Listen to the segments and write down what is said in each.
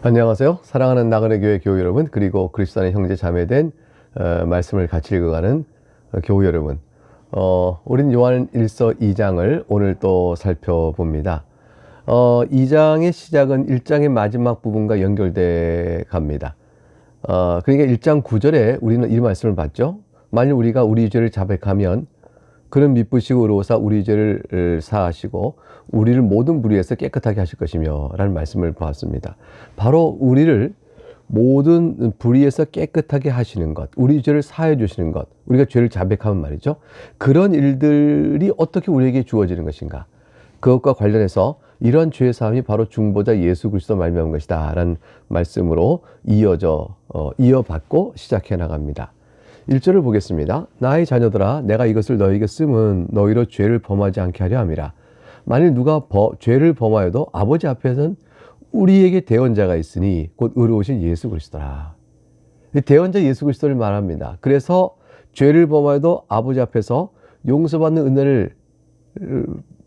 안녕하세요. 사랑하는 나그네 교회 교우 여러분, 그리고 그리스도 안의 형제 자매된 말씀을 같이 읽어가는 교우 여러분. 우린 요한일서 2장을 오늘 또 살펴봅니다. 2장의 시작은 1장의 마지막 부분과 연결돼 갑니다. 그러니까 1장 9절에 우리는 이 말씀을 봤죠. 만일 우리가 우리 죄를 자백하면 그는 미쁘시고 의로우사 우리 죄를 사하시고 우리를 모든 불의에서 깨끗하게 하실 것이며 라는 말씀을 보았습니다. 바로 우리를 모든 불의에서 깨끗하게 하시는 것, 우리 죄를 사해 주시는 것, 우리가 죄를 자백하면 말이죠. 그런 일들이 어떻게 우리에게 주어지는 것인가, 그것과 관련해서 이러한 죄의 사함이 바로 중보자 예수 그리스도 말미암은 것이다 라는 말씀으로 이어받고 시작해 나갑니다. 1절을 보겠습니다. 나의 자녀들아, 내가 이것을 너희에게 쓰면 너희로 죄를 범하지 않게 하려 함이라. 만일 누가 죄를 범하여도 아버지 앞에서는 우리에게 대언자가 있으니 곧 의로우신 예수 그리스도라. 대언자 예수 그리스도를 말합니다. 그래서 죄를 범하여도 아버지 앞에서 용서받는 은혜를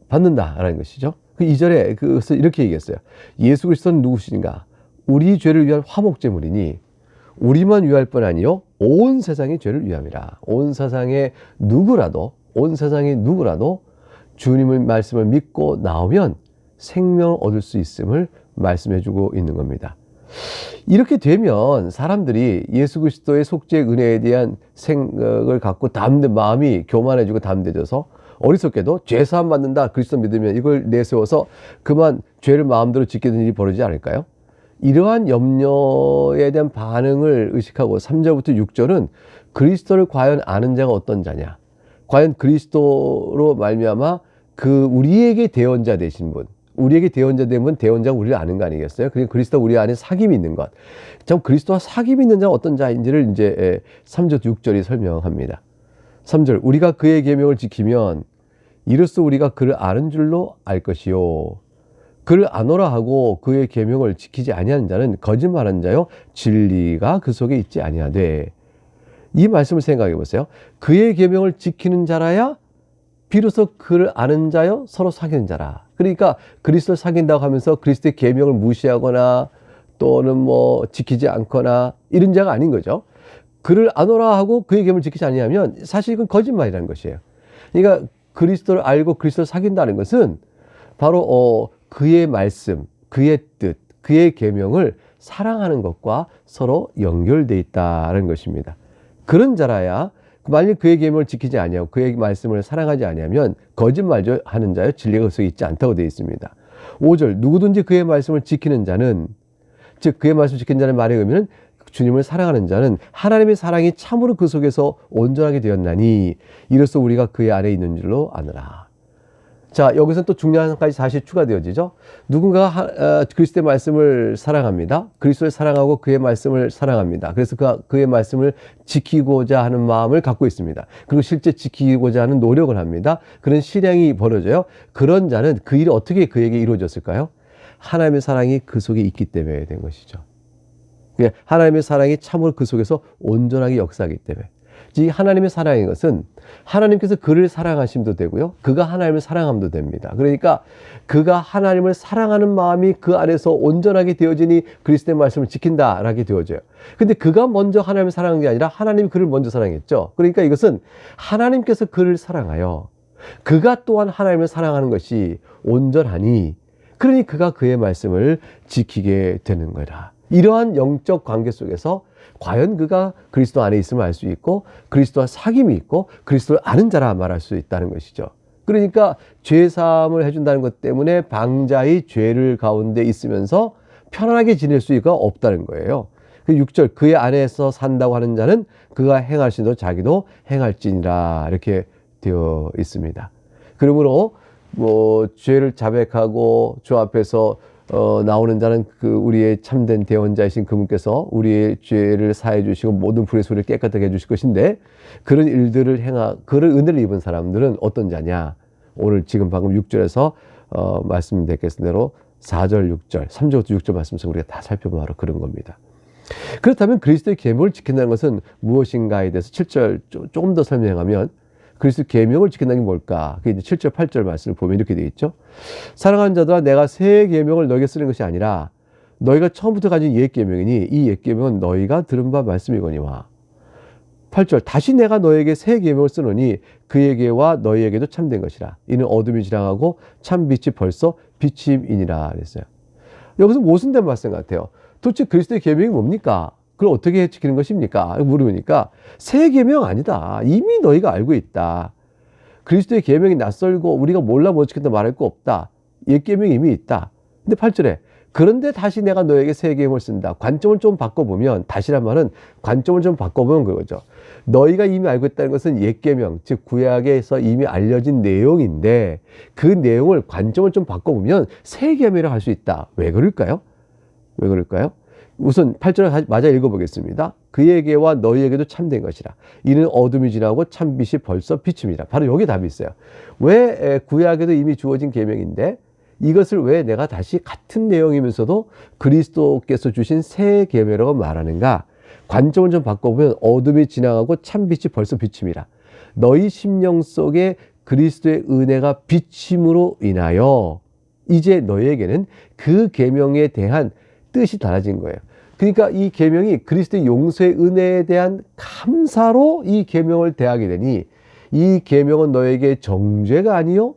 받는다라는 것이죠. 그 2절에 그것을 이렇게 얘기했어요. 예수 그리스도는 누구신가? 우리 죄를 위한 화목제물이니 우리만 위할 뿐 아니요 온 세상의 죄를 위함이라. 온 세상의 누구라도 주님의 말씀을 믿고 나오면 생명을 얻을 수 있음을 말씀해주고 있는 겁니다. 이렇게 되면 사람들이 예수 그리스도의 속죄 은혜에 대한 생각을 갖고 마음이 교만해지고 담대져서 어리석게도 죄사함 받는다, 그리스도 믿으면 이걸 내세워서 그만 죄를 마음대로 지키는 일이 벌어지지 않을까요? 이러한 염려에 대한 반응을 의식하고 3절부터 6절은 그리스도를 과연 아는 자가 어떤 자냐, 과연 그리스도로 말미암아 우리에게 대언자 되신 분, 우리에게 대언자 된 분, 대언자가 우리를 아는 거 아니겠어요? 그리고 그리스도 우리 안에 사귐이 있는 것, 참 그리스도와 사귐이 있는 자가 어떤 자인지를 이제 3절 6절이 설명합니다. 3절, 우리가 그의 계명을 지키면 이로써 우리가 그를 아는 줄로 알 것이요, 그를 아노라 하고 그의 계명을 지키지 아니하는 자는 거짓말하는 자요 진리가 그 속에 있지 아니하되. 이 말씀을 생각해 보세요. 그의 계명을 지키는 자라야 비로소 그를 아는 자요 서로 사귀는 자라. 그러니까 그리스도를 사귄다고 하면서 그리스도의 계명을 무시하거나 또는 지키지 않거나 이런 자가 아닌 거죠. 그를 아노라 하고 그의 계명을 지키지 아니하면 사실 이건 거짓말이라는 것이에요. 그러니까 그리스도를 알고 그리스도를 사귄다는 것은 바로 그의 말씀, 그의 뜻, 그의 계명을 사랑하는 것과 서로 연결되어 있다는 것입니다. 그런 자라야, 만일 그의 계명을 지키지 아니하고 그의 말씀을 사랑하지 아니하면 거짓말하는 자여 진리가 그 속에 있지 않다고 되어 있습니다. 5절, 누구든지 그의 말씀을 지키는 자는, 즉 그의 말씀을 지키는 자는 말의 의미는 주님을 사랑하는 자는 하나님의 사랑이 참으로 그 속에서 온전하게 되었나니 이로써 우리가 그의 안에 있는 줄로 아느라. 자, 여기서 또 중요한 한 가지 사실이 추가되어지죠. 누군가가 그리스도의 말씀을 사랑합니다. 그리스도를 사랑하고 그의 말씀을 사랑합니다. 그래서 그의 말씀을 지키고자 하는 마음을 갖고 있습니다. 그리고 실제 지키고자 하는 노력을 합니다. 그런 실행이 벌어져요. 그런 자는 그 일이 어떻게 그에게 이루어졌을까요? 하나님의 사랑이 그 속에 있기 때문에 된 것이죠. 하나님의 사랑이 참으로 그 속에서 온전하게 역사하기 때문에. 이 하나님의 사랑인 것은 하나님께서 그를 사랑하심도 되고요, 그가 하나님을 사랑함도 됩니다. 그러니까 그가 하나님을 사랑하는 마음이 그 안에서 온전하게 되어지니 그리스도의 말씀을 지킨다라게 되어져요. 근데 그가 먼저 하나님을 사랑한 게 아니라 하나님이 그를 먼저 사랑했죠. 그러니까 이것은 하나님께서 그를 사랑하여 그가 또한 하나님을 사랑하는 것이 온전하니, 그러니 그가 그의 말씀을 지키게 되는 거라. 이러한 영적 관계 속에서 과연 그가 그리스도 안에 있음을 알 수 있고 그리스도와 사귐이 있고 그리스도를 아는 자라 말할 수 있다는 것이죠. 그러니까 죄사함을 해준다는 것 때문에 방자의 죄를 가운데 있으면서 편안하게 지낼 수가 없다는 거예요. 6절, 그의 안에서 산다고 하는 자는 그가 행하신 대로 자기도 행할지니라, 이렇게 되어 있습니다. 그러므로 죄를 자백하고 주 앞에서 나오는 자는 우리의 참된 대언자이신 그분께서 우리의 죄를 사해 주시고 모든 불의 소리를 깨끗하게 해주실 것인데, 그런 일들을 그런 은혜를 입은 사람들은 어떤 자냐? 오늘 지금 방금 6절에서 말씀드렸던 대로 4절, 6절, 3절부터 6절 말씀에서 우리가 다 살펴본 바로 그런 겁니다. 그렇다면 그리스도의 계명을 지킨다는 것은 무엇인가에 대해서 7절 조금 더 설명하면, 그리스도 계명을 지킨다는 게 뭘까? 그게 이제 7절, 8절 말씀을 보면 이렇게 되어 있죠. 사랑하는 자들아, 내가 새 계명을 너에게 쓰는 것이 아니라 너희가 처음부터 가진 옛 계명이니 이 옛 계명은 너희가 들은 바 말씀이거니와. 8절 다시 내가 너에게 새 계명을 쓰노니 그에게와 너희에게도 참된 것이라. 이는 어둠이 지나가고 참 빛이 벌써 비침이니라 그랬어요. 여기서 모순된 말씀 같아요. 도대체 그리스도의 계명이 뭡니까? 그걸 어떻게 지키는 것입니까? 물으니까 새 계명 아니다. 이미 너희가 알고 있다. 그리스도의 계명이 낯설고 우리가 몰라 못 지킨다 말할 거 없다. 옛 계명이 이미 있다. 근데 8절에 그런데 다시 내가 너에게 새 계명을 쓴다. 관점을 좀 바꿔보면, 다시란 말은 관점을 좀 바꿔보면 그거죠. 너희가 이미 알고 있다는 것은 옛 계명, 즉 구약에서 이미 알려진 내용인데 그 내용을 관점을 좀 바꿔보면 새 계명이라고 할 수 있다. 왜 그럴까요? 왜 그럴까요? 우선 8절을 맞아 읽어보겠습니다. 그에게와 너희에게도 참된 것이라. 이는 어둠이 지나고 참빛이 벌써 비침이라. 바로 여기 답이 있어요. 왜 구약에도 이미 주어진 계명인데 이것을 왜 내가 다시 같은 내용이면서도 그리스도께서 주신 새 계명이라고 말하는가? 관점을 좀 바꿔보면 어둠이 지나가고 참빛이 벌써 비침이라. 너희 심령 속에 그리스도의 은혜가 비침으로 인하여 이제 너희에게는 그 계명에 대한 뜻이 달라진 거예요. 그러니까 이 계명이 그리스도의 용서의 은혜에 대한 감사로 이 계명을 대하게 되니 이 계명은 너에게 정죄가 아니요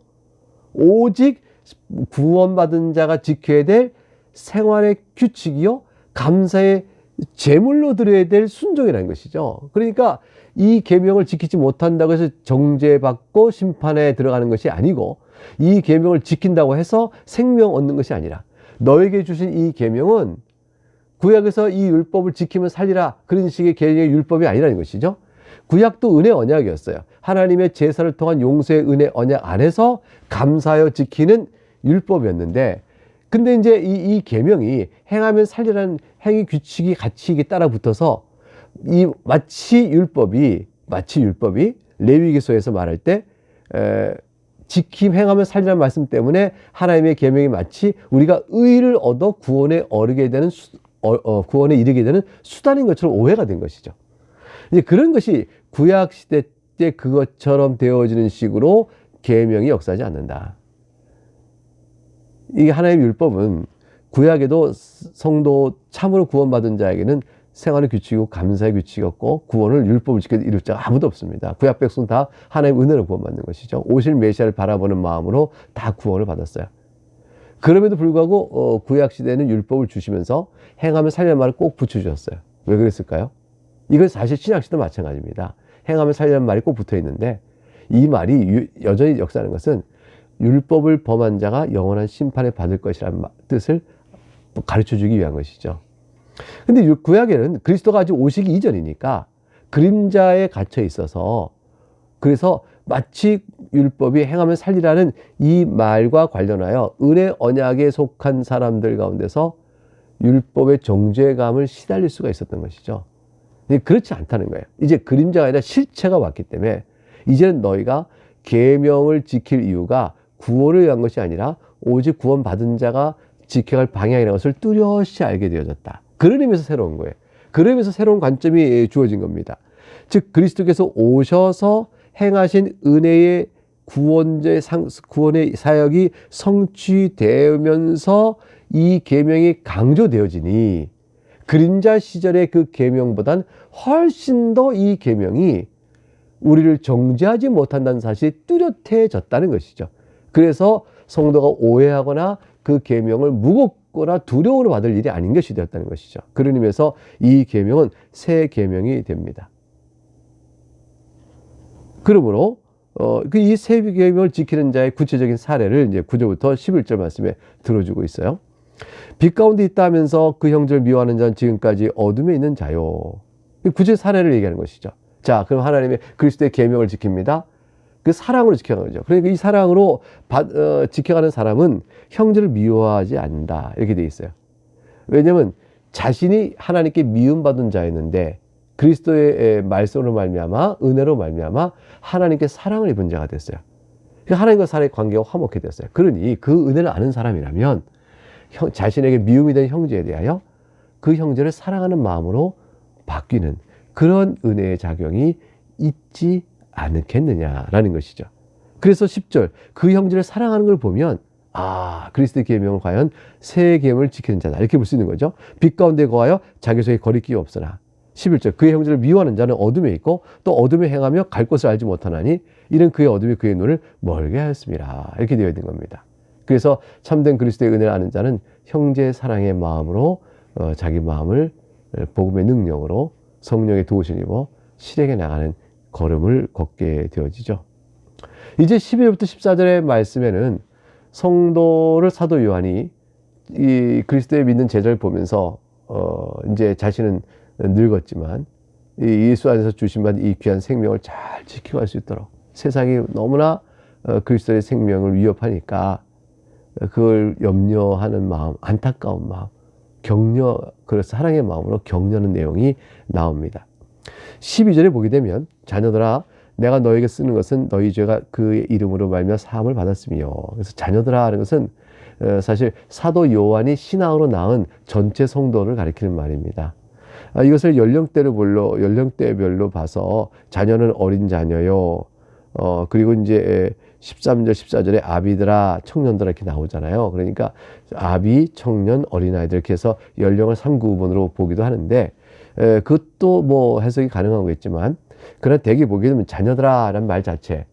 오직 구원받은 자가 지켜야 될 생활의 규칙이요 감사의 제물로 드려야 될 순종이라는 것이죠. 그러니까 이 계명을 지키지 못한다고 해서 정죄받고 심판에 들어가는 것이 아니고 이 계명을 지킨다고 해서 생명 얻는 것이 아니라 너에게 주신 이 계명은 구약에서 이 율법을 지키면 살리라 그런 식의 개념의 율법이 아니라는 것이죠. 구약도 은혜 언약이었어요. 하나님의 제사를 통한 용서의 은혜 언약 안에서 감사하여 지키는 율법이었는데 근데 이제 이 계명이 행하면 살리라는 행위 규칙이 같이 이게 따라 붙어서 이 마치 율법이 레위기서에서 말할 때 지킴 행하면 살리라는 말씀 때문에 하나님의 계명이 마치 우리가 의를 얻어 구원에 이르게 되는 수단인 것처럼 오해가 된 것이죠. 이제 그런 것이 구약 시대 때 그것처럼 되어지는 식으로 계명이 역사하지 않는다. 이게 하나님의 율법은 구약에도 성도 참으로 구원받은 자에게는 생활의 규칙이고 감사의 규칙이었고 구원을 율법을 지켜 이룰 자가 아무도 없습니다. 구약 백성 다 하나님의 은혜로 구원받는 것이죠. 오실 메시아를 바라보는 마음으로 다 구원을 받았어요. 그럼에도 불구하고 구약 시대에는 율법을 주시면서 행하면 살리라는 말을 꼭 붙여주셨어요. 왜 그랬을까요? 이건 사실 신약 시대도 마찬가지입니다. 행하면 살리라는 말이 꼭 붙어 있는데 이 말이 여전히 역사하는 것은 율법을 범한 자가 영원한 심판을 받을 것이라는 뜻을 가르쳐주기 위한 것이죠. 근데 구약에는 그리스도가 아직 오시기 이전이니까 그림자에 갇혀 있어서 그래서 마치 율법이 행하면 살리라는 이 말과 관련하여 은혜 언약에 속한 사람들 가운데서 율법의 정죄감을 시달릴 수가 있었던 것이죠. 근데 그렇지 않다는 거예요. 이제 그림자가 아니라 실체가 왔기 때문에 이제는 너희가 계명을 지킬 이유가 구원을 위한 것이 아니라 오직 구원받은 자가 지켜갈 방향이라는 것을 뚜렷이 알게 되어졌다. 그런 의미에서 새로운 거예요. 그런 의미에서 새로운 관점이 주어진 겁니다. 즉 그리스도께서 오셔서 행하신 은혜의 구원의 사역이 성취되면서 이 계명이 강조되어지니 그림자 시절의 그 계명보단 훨씬 더 이 계명이 우리를 정죄하지 못한다는 사실이 뚜렷해졌다는 것이죠. 그래서 성도가 오해하거나 그 계명을 무겁거나 두려움으로 받을 일이 아닌 것이 되었다는 것이죠. 그런 의미에서 이 계명은 새 계명이 됩니다. 그러므로 이 새 계명을 지키는 자의 구체적인 사례를 이제 9절부터 11절 말씀에 들어주고 있어요. 빛 가운데 있다 하면서 그 형제를 미워하는 자는 지금까지 어둠에 있는 자요. 구체 사례를 얘기하는 것이죠. 자, 그럼 하나님의 그리스도의 계명을 지킵니다. 그 사랑으로 지켜가는 거죠. 그러니까 이 사랑으로 지켜가는 사람은 형제를 미워하지 않는다. 이렇게 돼 있어요. 왜냐하면 자신이 하나님께 미움받은 자였는데 그리스도의 말씀으로 말미암아 은혜로 말미암아 하나님께 사랑을 입은 자가 됐어요. 하나님과 사람의 관계가 화목해 됐어요. 그러니 그 은혜를 아는 사람이라면 자신에게 미움이 된 형제에 대하여 그 형제를 사랑하는 마음으로 바뀌는 그런 은혜의 작용이 있지 않겠느냐라는 것이죠. 그래서 10절 그 형제를 사랑하는 걸 보면 그리스도의 계명을 과연 새 계명을 지키는 자다, 이렇게 볼 수 있는 거죠. 빛 가운데 거하여 자기 속에 거리끼 없으나 11절 그의 형제를 미워하는 자는 어둠에 있고 또 어둠에 행하며 갈 곳을 알지 못하나니 이는 그의 어둠이 그의 눈을 멀게 하였습니다, 이렇게 되어 있는 겁니다. 그래서 참된 그리스도의 은혜를 아는 자는 형제 사랑의 마음으로 자기 마음을 복음의 능력으로 성령의 도우심을 입어 실행해 나가는 걸음을 걷게 되어지죠. 이제 12절부터 14절의 말씀에는 성도를 사도 요한이 이 그리스도의 믿는 제자를 보면서 이제 자신은 늙었지만 이 예수 안에서 주신 바 이 귀한 생명을 잘 지키고 갈 수 있도록, 세상이 너무나 그리스도의 생명을 위협하니까 그걸 염려하는 마음, 안타까운 마음, 격려, 그래서 사랑의 마음으로 격려하는 내용이 나옵니다. 12절에 보게 되면 자녀들아 내가 너에게 쓰는 것은 너희 죄가 그의 이름으로 말미암아 사함을 받았으며, 그래서 자녀들아 하는 것은 사실 사도 요한이 신앙으로 낳은 전체 성도를 가리키는 말입니다. 이것을 연령대별로 봐서 자녀는 어린 자녀요, 그리고 이제 13절 14절에 아비들아 청년들아 이렇게 나오잖아요. 그러니까 아비, 청년, 어린아이들 이렇게 해서 연령을 3구분으로 보기도 하는데 그것도 뭐 해석이 가능한 거겠지만, 그러나 대개 보게 되면 자녀들아 라는 말 자체,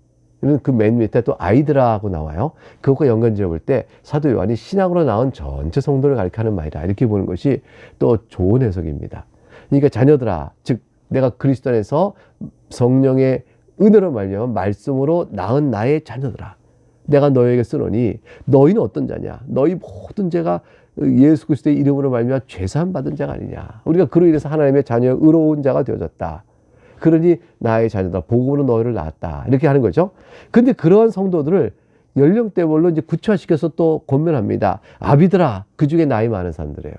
그 맨 밑에 또 아이들아 하고 나와요. 그것과 연관지어 볼 때 사도 요한이 신앙으로 낳은 전체 성도를 가리키는 말이다, 이렇게 보는 것이 또 좋은 해석입니다. 그러니까 자녀들아, 즉 내가 그리스도 안에서 성령의 은혜로 말미암아 말씀으로 낳은 나의 자녀들아, 내가 너에게 쓰노니 너희는 어떤 자냐? 너희 모든 죄가 예수 그리스도의 이름으로 말미암아 죄사함 받은 자가 아니냐? 우리가 그로 인해서 하나님의 자녀의 의로운 자가 되어졌다. 그러니 나의 자녀다, 복음으로 너희를 낳았다, 이렇게 하는 거죠. 근데 그러한 성도들을 연령대별로 이제 구체화시켜서 또 권면합니다. 아비들아, 그 중에 나이 많은 사람들이에요.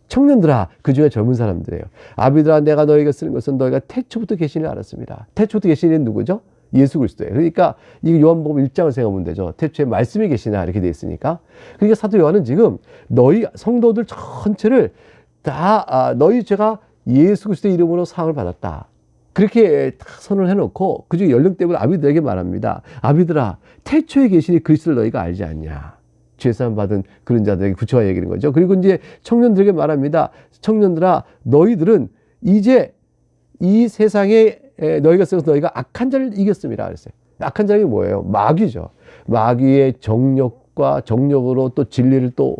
청년들아, 그 중에 젊은 사람들이에요. 아비들아, 내가 너희에게 쓰는 것은 너희가 태초부터 계시를 알았습니다. 태초부터 계시는 누구죠? 예수 그리스도예요. 그러니까 이 요한복음 1장을 생각하면 되죠. 태초에 말씀이 계시나 이렇게 돼 있으니까. 그러니까 사도 요한은 지금 너희 성도들 전체를 다 너희 죄가 예수 그리스도의 이름으로 사함을 받았다, 그렇게 딱 선을 해놓고 그중에 연령대별 아비들에게 말합니다. 아비들아, 태초에 계시니 그리스도를 너희가 알지 않냐? 죄사함 받은 그런 자들에게 구체화 얘기하는 거죠. 그리고 이제 청년들에게 말합니다. 청년들아, 너희들은 이제 이 세상에 너희가 쓰고 너희가 악한 자를 이겼습니다, 그랬어요. 악한 자가 뭐예요? 마귀죠. 마귀의 정력과 정력으로 또 진리를 또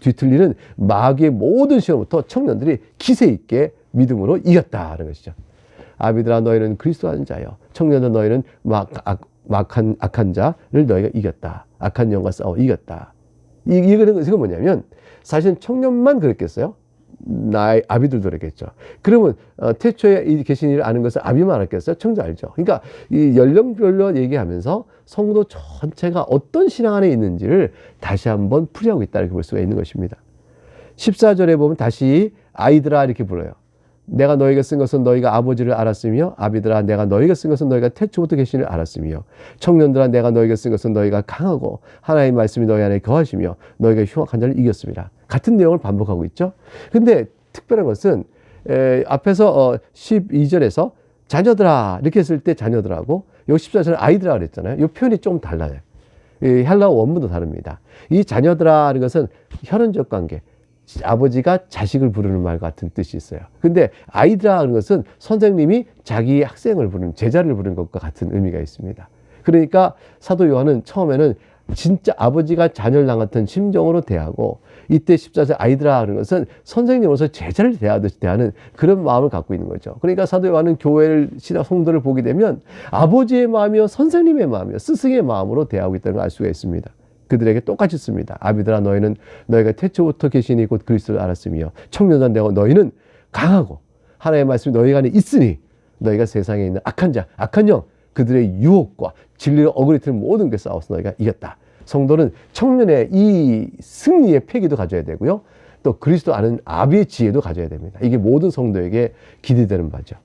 뒤틀리는 마귀의 모든 시험부터 청년들이 기세 있게 믿음으로 이겼다는 것이죠. 아비들아, 너희는 그리스도 아는 자여, 청년들 너희는 악한 자를 너희가 이겼다. 악한 영과 싸워 이겼다. 이거는 뭐냐면 사실은 청년만 그랬겠어요? 나의 아비들도 그랬겠죠. 그러면 태초에 계신 일을 아는 것은 아비만 알았겠어요? 청자 알죠. 그러니까 이 연령별로 얘기하면서 성도 전체가 어떤 신앙 안에 있는지를 다시 한번 풀이하고 있다, 이렇게 볼 수가 있는 것입니다. 14절에 보면 다시 아이들아 이렇게 불러요. 내가 너희에게 쓴 것은 너희가 아버지를 알았으며, 아비들아 내가 너희에게 쓴 것은 너희가 태초부터 계시를 알았으며, 청년들아 내가 너희에게 쓴 것은 너희가 강하고 하나님의 말씀이 너희 안에 거하시며 너희가 흉악한 자를 이겼습니다. 같은 내용을 반복하고 있죠. 근데 특별한 것은 앞에서 12절에서 자녀들아 이렇게 했을 때 자녀들하고 여기 14절에 아이들아 그랬잖아요. 이 표현이 좀 달라요. 헬라어 원문도 다릅니다. 이 자녀들아 하는 것은 혈연적 관계, 아버지가 자식을 부르는 말 같은 뜻이 있어요. 근데 아이들아 하는 것은 선생님이 자기 학생을 부르는, 제자를 부르는 것과 같은 의미가 있습니다. 그러니까 사도 요한은 처음에는 진짜 아버지가 자녀를 낳은 심정으로 대하고, 이때 14절 아이들아 하는 것은 선생님으로서 제자를 대하듯이 대하는 그런 마음을 갖고 있는 거죠. 그러니까 사도 요한은 교회를, 신앙 성도를 보게 되면 아버지의 마음이요 선생님의 마음이요 스승의 마음으로 대하고 있다는 걸 알 수가 있습니다. 그들에게 똑같이 씁니다. 아비들아, 너희는 너희가 태초부터 계시니 곧 그리스도를 알았으며, 청년들아 너희는 강하고 하나님의 말씀이 너희 안에 있으니 너희가 세상에 있는 악한 자, 악한 영, 그들의 유혹과 진리를 어그리트는 모든 게 싸워서 너희가 이겼다. 성도는 청년의 이 승리의 패기도 가져야 되고요, 또 그리스도 아는 아비의 지혜도 가져야 됩니다. 이게 모든 성도에게 기대되는 바죠.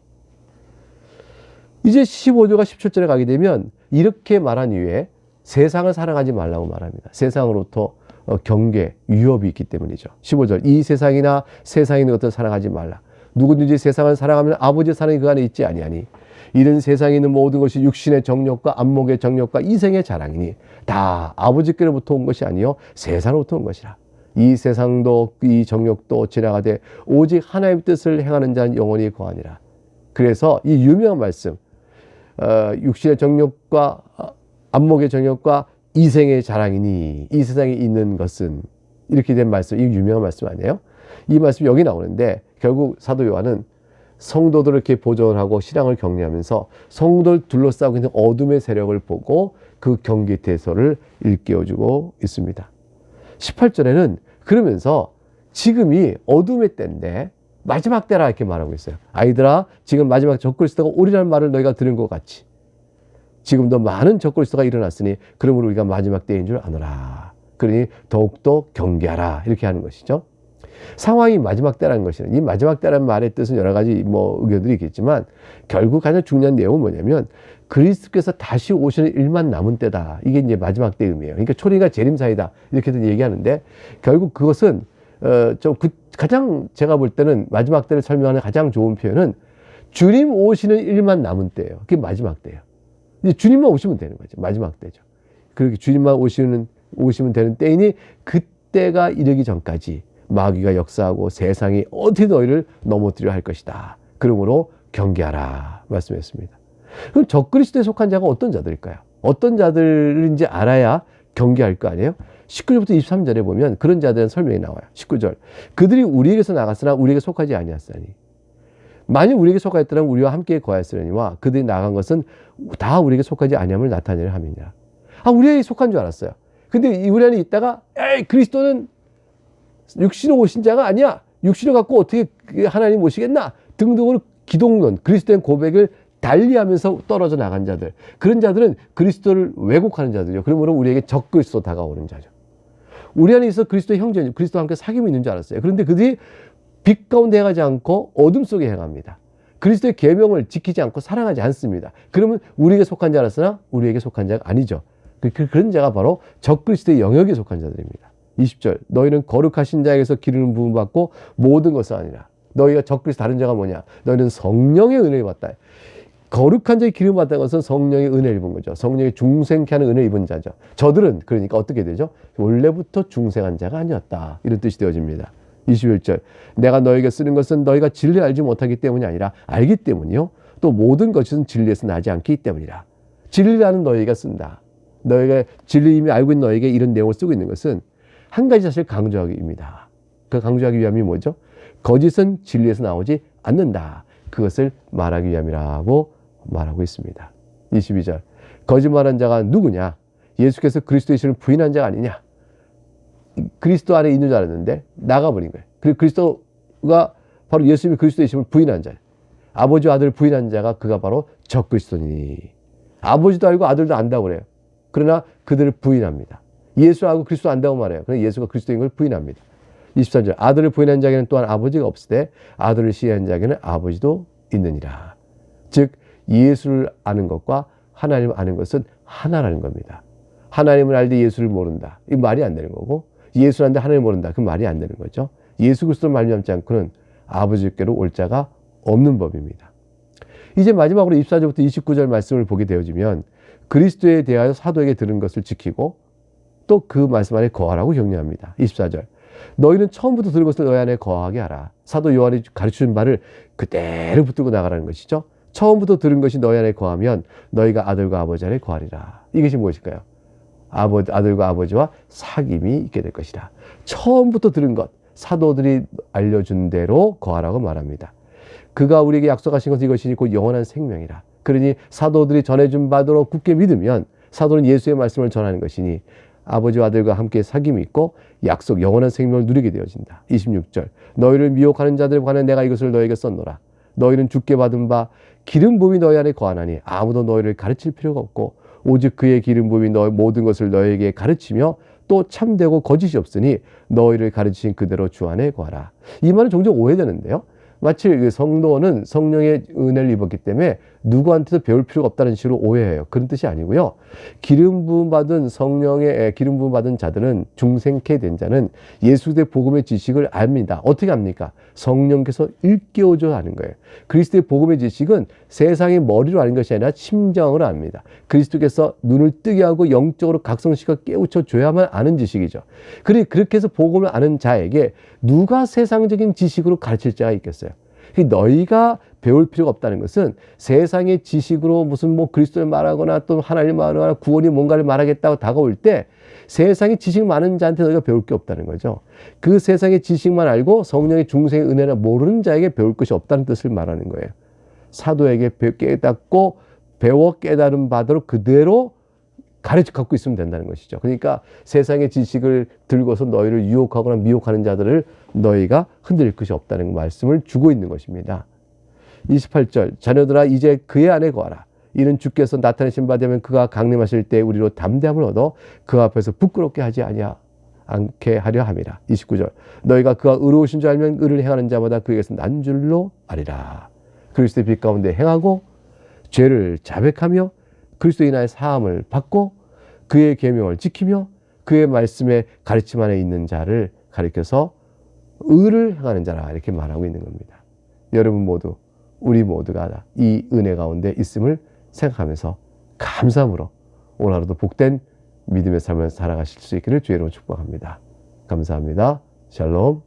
이제 15절과 17절에 가게 되면 이렇게 말한 이후에 세상을 사랑하지 말라고 말합니다. 세상으로부터 경계, 위협이 있기 때문이죠. 15절, 이 세상이나 세상에 있는 것들을 사랑하지 말라. 누구든지 세상을 사랑하면 아버지의 사랑이 그 안에 있지 아니하니. 이런 세상에 있는 모든 것이 육신의 정욕과 안목의 정욕과 이생의 자랑이니 다 아버지께로부터 온 것이 아니요 세상으로부터 온 것이라. 이 세상도 이 정욕도 지나가되 오직 하나님의 뜻을 행하는 자는 영원히 거하니라. 그래서 이 유명한 말씀, 육신의 정욕과 안목의 정욕과 이생의 자랑이니 이 세상에 있는 것은, 이렇게 된 말씀, 이 유명한 말씀 아니에요? 이 말씀이 여기 나오는데 결국 사도 요한은 성도들을 이렇게 보존하고 신앙을 격려하면서 성도를 둘러싸고 있는 어둠의 세력을 보고 그 경계 대서를 일깨워주고 있습니다. 18절에는 그러면서 지금이 어둠의 때인데 마지막 때라 이렇게 말하고 있어요. 아이들아, 지금 마지막 적그리스도가 오리라는 말을 너희가 들은 것 같이 지금도 많은 적그리스도가 일어났으니 그러므로 우리가 마지막 때인 줄 아노라. 그러니 더욱더 경계하라, 이렇게 하는 것이죠. 상황이 마지막 때라는 것이는, 이 마지막 때라는 말의 뜻은 여러 가지 의견들이 있겠지만 결국 가장 중요한 내용은 뭐냐면 그리스도께서 다시 오시는 일만 남은 때다. 이게 이제 마지막 때 의미예요. 그러니까 초림과 재림사이다, 이렇게들 얘기하는데 결국 그것은 가장 제가 볼 때는 마지막 때를 설명하는 가장 좋은 표현은 주님 오시는 일만 남은 때예요. 그게 마지막 때예요. 이제 주님만 오시면 되는 거죠. 마지막 때죠. 그렇게 주님만 오시면 되는 때이니 그때가 이르기 전까지 마귀가 역사하고 세상이 어떻게 너희를 넘어뜨려 할 것이다. 그러므로 경계하라 말씀했습니다. 그럼 적그리스도에 속한 자가 어떤 자들일까요? 어떤 자들인지 알아야 경계할 거 아니에요? 19절부터 23절에 보면 그런 자들은 설명이 나와요. 19절, 그들이 우리에게서 나갔으나 우리에게 속하지 아니하였으니 만일 우리에게 속하였더라면 우리와 함께 거하였으려니와 그들이 나간 것은 다 우리에게 속하지 아니함을 나타내려 함이니라. 우리에게 속한 줄 알았어요. 근데 우리 안에 있다가 에이, 그리스도는 육신으로 오신 자가 아니야, 육신을 갖고 어떻게 하나님 모시겠나 등등으로 기독론, 그리스도의 고백을 달리하면서 떨어져 나간 자들, 그런 자들은 그리스도를 왜곡하는 자들이요. 그러므로 우리에게 적그리스도 다가오는 자죠. 우리 안에 있어 그리스도의 형제, 그리스도와 함께 사귐이 있는 줄 알았어요. 그런데 그들이 빛 가운데 행하지 않고 어둠 속에 행합니다. 그리스도의 계명을 지키지 않고 사랑하지 않습니다. 그러면 우리에게 속한 자라서나 우리에게 속한 자가 아니죠. 그런 자가 바로 적그리스도의 영역에 속한 자들입니다. 20절, 너희는 거룩하신 자에게서 기름을 부음받고 모든 것을 아니라. 너희가 적그리스도 다른 자가 뭐냐? 너희는 성령의 은혜를 받다. 거룩한 자의 기름을 받다는 것은 성령의 은혜를 입은 거죠. 성령의 중생케 하는 은혜를 입은 자죠. 저들은 그러니까 어떻게 되죠? 원래부터 중생한 자가 아니었다, 이런 뜻이 되어집니다. 21절, 내가 너에게 쓰는 것은 너희가 진리를 알지 못하기 때문이 아니라 알기 때문이요 또 모든 것은 진리에서 나지 않기 때문이라. 진리라는 너희가 쓴다. 너희가 진리 이미 알고 있는 너에게 이런 내용을 쓰고 있는 것은 한 가지 사실을 강조하기입니다. 그 강조하기 위함이 뭐죠? 거짓은 진리에서 나오지 않는다. 그것을 말하기 위함이라고 말하고 있습니다. 22절, 거짓말한 자가 누구냐? 예수께서 그리스도이심을 부인한 자가 아니냐? 그리스도 안에 있는 줄 알았는데 나가버린 거예요. 그리고 그리스도가 바로 예수님이 그리스도이심을 부인한 자예요. 아버지와 아들을 부인한 자가 그가 바로 적그리스도니. 아버지도 알고 아들도 안다고 그래요. 그러나 그들을 부인합니다. 예수를 알고 그리스도 안다고 말해요. 그러나 예수가 그리스도인 걸 부인합니다. 23절, 아들을 부인한 자에게는 또한 아버지가 없으되 아들을 시해한 자에게는 아버지도 있느니라. 즉 예수를 아는 것과 하나님을 아는 것은 하나라는 겁니다. 하나님을 알되 예수를 모른다, 이 말이 안 되는 거고, 예수를 아는데 하나님을 모른다, 그 말이 안 되는 거죠. 예수 그리스도를 말미암지 않고는 아버지께로 올 자가 없는 법입니다. 이제 마지막으로 24절부터 29절 말씀을 보게 되어지면 그리스도에 대하여 사도에게 들은 것을 지키고 또 그 말씀 안에 거하라고 격려합니다. 24절, 너희는 처음부터 들은 것을 너희 안에 거하게 하라. 사도 요한이 가르치는 말을 그대로 붙들고 나가라는 것이죠. 처음부터 들은 것이 너희 안에 거하면 너희가 아들과 아버지 안에 거하리라. 이것이 무엇일까요? 아들과 아버지와 사귐이 있게 될 것이다. 처음부터 들은 것, 사도들이 알려준 대로 거하라고 말합니다. 그가 우리에게 약속하신 것은 이것이니 곧 영원한 생명이라. 그러니 사도들이 전해준 바대로 굳게 믿으면 사도는 예수의 말씀을 전하는 것이니 아버지와 아들과 함께 사귐이 있고 약속 영원한 생명을 누리게 되어진다. 26절, 너희를 미혹하는 자들에 관해 내가 이것을 너희에게 썼노라. 너희는 주께 받은 바 기름 부음이 너희 안에 거하나니 아무도 너희를 가르칠 필요가 없고 오직 그의 기름 부음이 너희 모든 것을 너희에게 가르치며 또 참되고 거짓이 없으니 너희를 가르치신 그대로 주 안에 거하라. 이 말은 종종 오해되는데요. 마치 성도는 성령의 은혜를 입었기 때문에 누구한테도 배울 필요가 없다는 식으로 오해해요. 그런 뜻이 아니고요. 기름 부음 받은 성령의 기름 부음 받은 자들은, 중생케 된 자는 예수의 복음의 지식을 압니다. 어떻게 압니까? 성령께서 일깨워줘 하는 거예요. 그리스도의 복음의 지식은 세상의 머리로 아는 것이 아니라 심정으로 압니다. 그리스도께서 눈을 뜨게 하고 영적으로 각성시켜 깨우쳐 줘야만 아는 지식이죠. 그렇게 해서 복음을 아는 자에게 누가 세상적인 지식으로 가르칠 자가 있겠어요? 너희가 배울 필요가 없다는 것은 세상의 지식으로 무슨 뭐 그리스도를 말하거나 또 하나님을 말하거나 구원이 뭔가를 말하겠다고 다가올 때 세상의 지식 많은 자한테 너희가 배울 게 없다는 거죠. 그 세상의 지식만 알고 성령의 중생의 은혜를 모르는 자에게 배울 것이 없다는 뜻을 말하는 거예요. 사도에게 깨닫고 배워 깨달은 바대로 그대로 가르쳐 갖고 있으면 된다는 것이죠. 그러니까 세상의 지식을 들고서 너희를 유혹하거나 미혹하는 자들을 너희가 흔들릴 것이 없다는 말씀을 주고 있는 것입니다. 28절, 자녀들아 이제 그의 안에 거하라. 이는 주께서 나타내신 바 되면 그가 강림하실 때 우리로 담대함을 얻어 그 앞에서 부끄럽게 하지 않게 하려 함이라. 29절, 너희가 그가 의로우신 줄 알면 의를 행하는 자마다 그에게서 난 줄로 아리라. 그리스도의 빛 가운데 행하고 죄를 자백하며 그리스도 인하여 사함을 받고 그의 계명을 지키며 그의 말씀의 가르침 안에 있는 자를 가리켜서 의를 행하는 자라, 이렇게 말하고 있는 겁니다. 여러분 모두, 우리 모두가 이 은혜 가운데 있음을 생각하면서 감사함으로 오늘 하루도 복된 믿음의 삶을 살아가실 수 있기를 주의 이름으로 축복합니다. 감사합니다. 샬롬.